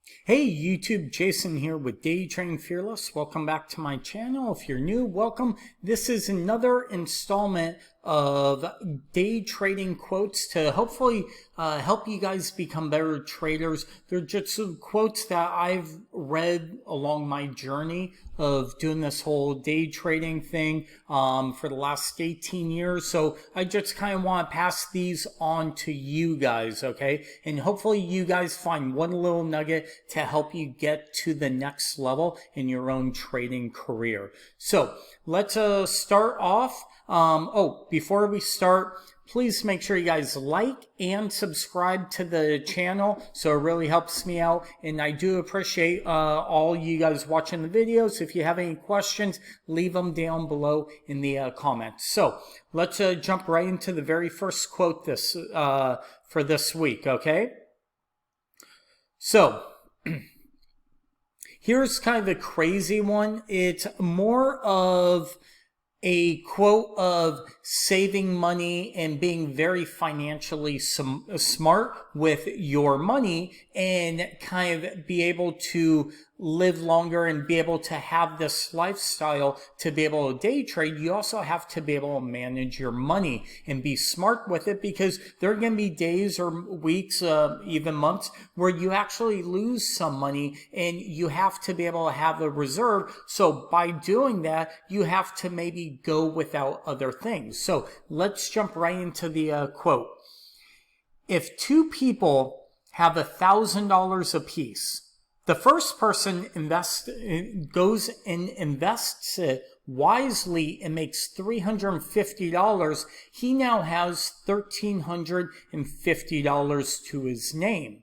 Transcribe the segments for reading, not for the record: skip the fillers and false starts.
Hey YouTube, Jason here with DayTradingFearless. Welcome back to my channel. If you're new, welcome. This is another installment of day trading quotes to hopefully help you guys become better traders. They're just some quotes that I've read along my journey of doing this whole day trading thing for the last 18 years. So I just kind of want to pass these on to you guys, okay? And hopefully you guys find one little nugget to help you get to the next level in your own trading career. So let's start off. Before we start, please make sure you guys like and subscribe to the channel, so it really helps me out, and I do appreciate all you guys watching the videos. If you have any questions, leave them down below in the comments. So let's jump right into the very first quote for this week, okay? So here's kind of the crazy one. It's more of a quote of saving money and being very financially smart with your money and kind of be able to live longer and be able to have this lifestyle to be able to day trade. You also have to be able to manage your money and be smart with it, because there are going to be days or weeks, even months, where you actually lose some money and you have to be able to have a reserve. So by doing that, you have to maybe go without other things. So let's jump right into the quote. If two people have $1,000 apiece, the first person goes and invests it wisely and makes $350. He now has $1,350 to his name.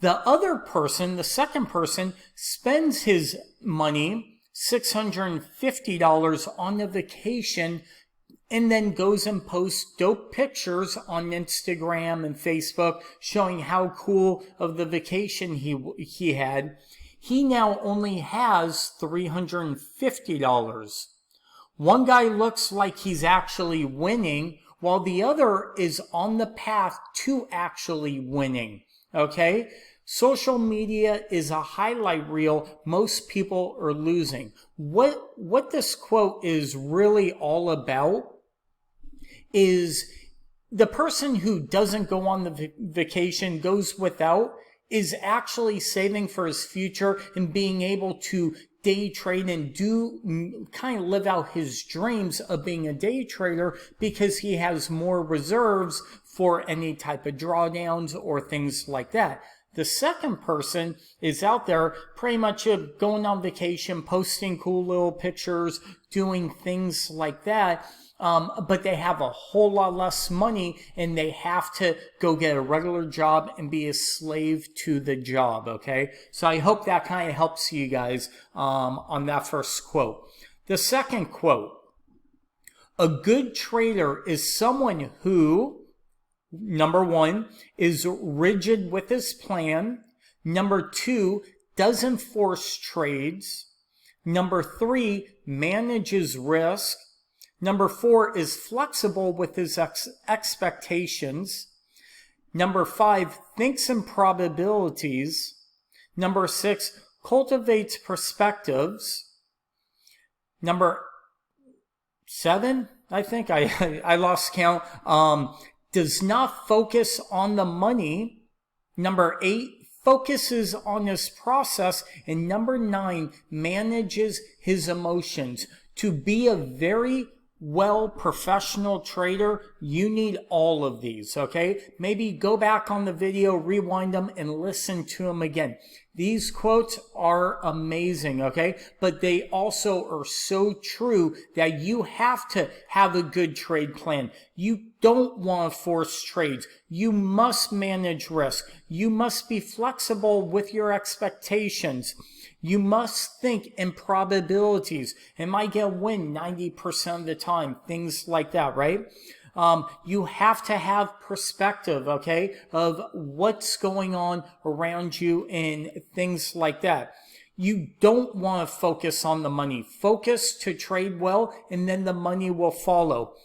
The other person, the second person, spends his money, $650, on a vacation, and then goes and posts dope pictures on Instagram and Facebook showing how cool of the vacation he had. He now only has $350. One guy looks like he's actually winning, while the other is on the path to actually winning, okay? Social media is a highlight reel. Most people are losing. What this quote is really all about is the person who doesn't go on the vacation, goes without, is actually saving for his future and being able to day trade and kind of live out his dreams of being a day trader, because he has more reserves for any type of drawdowns or things like that. The second person is out there pretty much going on vacation, posting cool little pictures, doing things like that. But they have a whole lot less money and they have to go get a regular job and be a slave to the job, okay? So I hope that kind of helps you guys on that first quote. The second quote, a good trader is someone who, number one, is rigid with his plan. Number two, doesn't force trades. Number three, manages risk. Number four, is flexible with his expectations. Number five, thinks in probabilities. Number six, cultivates perspectives. Number seven, I think I lost count, does not focus on the money. Number eight, focuses on his process. And number nine, manages his emotions. To be a very professional trader, you need all of these, okay? Maybe go back on the video, rewind them, and listen to them again. These quotes are amazing, okay? But they also are so true that you have to have a good trade plan. You don't want to force trades. You must manage risk. You must be flexible with your expectations. You must think in probabilities. Am I going to win 90% of the time? Things like that, right? You have to have perspective, okay, of what's going on around you and things like that. You don't want to focus on the money. Focus to trade well, and then the money will follow.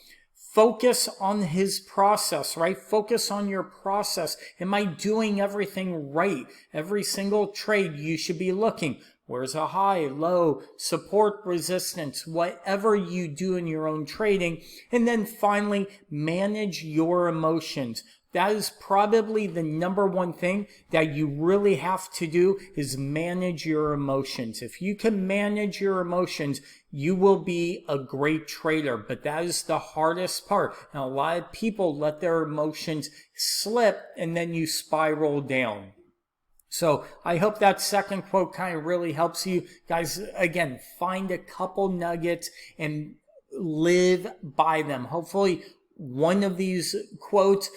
focus on his process, right? Focus on your process. Am I doing everything right? Every single trade you should be looking. Where's a high, low, support, resistance, whatever you do in your own trading. And then finally, manage your emotions. That is probably the number one thing that you really have to do, is manage your emotions. If you can manage your emotions, you will be a great trader. But that is the hardest part. And a lot of people let their emotions slip, and then you spiral down. So I hope that second quote kind of really helps you. Guys, again, find a couple nuggets and live by them. Hopefully one of these quotes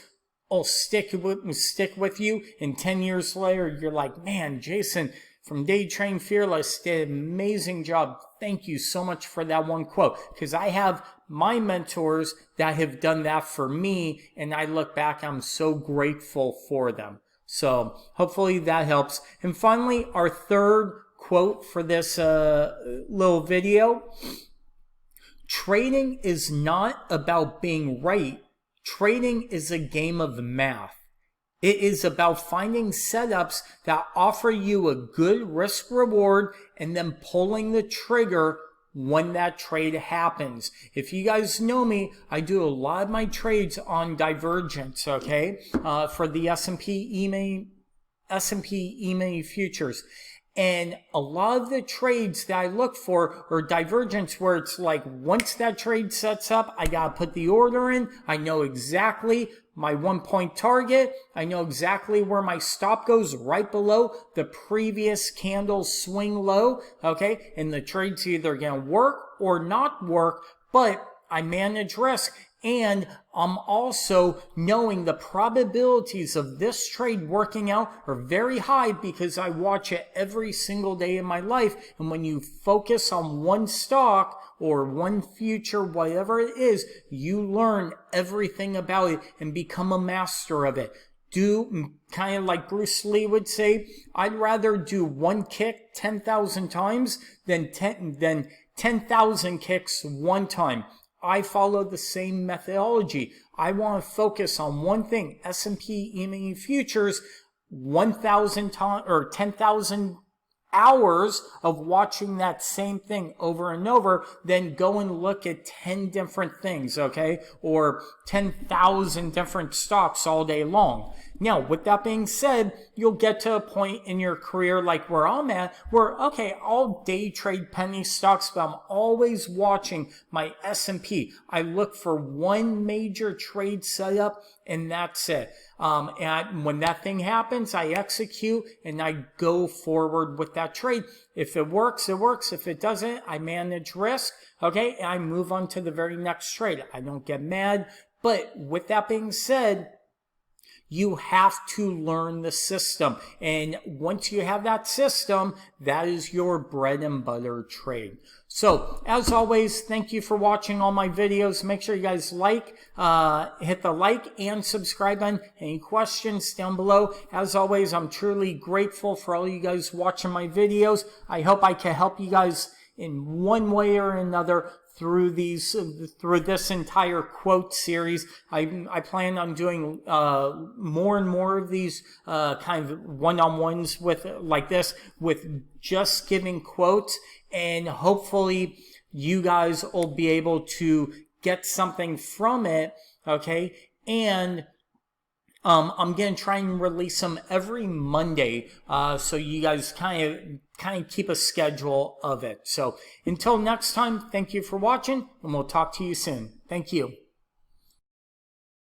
will stick with you, and 10 years later you're like, man, Jason from DayTradingFearless did an amazing job. Thank you so much for that one quote. Because I have my mentors that have done that for me, and I look back, I'm so grateful for them. So hopefully that helps. And finally, our third quote for this little video: trading is not about being right. Trading is a game of math. It is about finding setups that offer you a good risk reward and then pulling the trigger when that trade happens. If you guys know me, I do a lot of my trades on divergence, okay, for the S&P E-mini futures. And a lot of the trades that I look for are divergence, where it's like, once that trade sets up, I got to put the order in. I know exactly my 1 point target. I know exactly where my stop goes, right below the previous candle's swing low. Okay. And the trade's either going to work or not work, but I manage risk. And I'm also knowing the probabilities of this trade working out are very high, because I watch it every single day in my life. And when you focus on one stock or one future, whatever it is, you learn everything about it and become a master of it. Do kind of like Bruce Lee would say, I'd rather do one kick 10,000 times than 10,000 kicks one time. I follow the same methodology. I want to focus on one thing, S&P E-mini futures, 1,000 times or 10,000 hours of watching that same thing over and over, then go and look at 10 different things, okay? Or 10,000 different stocks all day long. Now, with that being said, you'll get to a point in your career like where I'm at, where, okay, I'll day trade penny stocks, but I'm always watching my S&P. I look for one major trade setup, and that's it. And when that thing happens, I execute and I go forward with that trade. If it works, it works. If it doesn't, I manage risk, okay? And I move on to the very next trade. I don't get mad. But with that being said, you have to learn the system. And once you have that system, that is your bread and butter trade. So, as always, thank you for watching all my videos. Make sure you guys hit the like and subscribe button. Any questions down below? As always, I'm truly grateful for all you guys watching my videos. I hope I can help you guys in one way or another through this entire quote series. I plan on doing more and more of these kind of one-on-ones with like this, with just giving quotes, and hopefully you guys will be able to get something from it, okay? And I'm going to try and release them every Monday, so you guys kind of keep a schedule of it. So until next time, thank you for watching, and we'll talk to you soon. Thank you.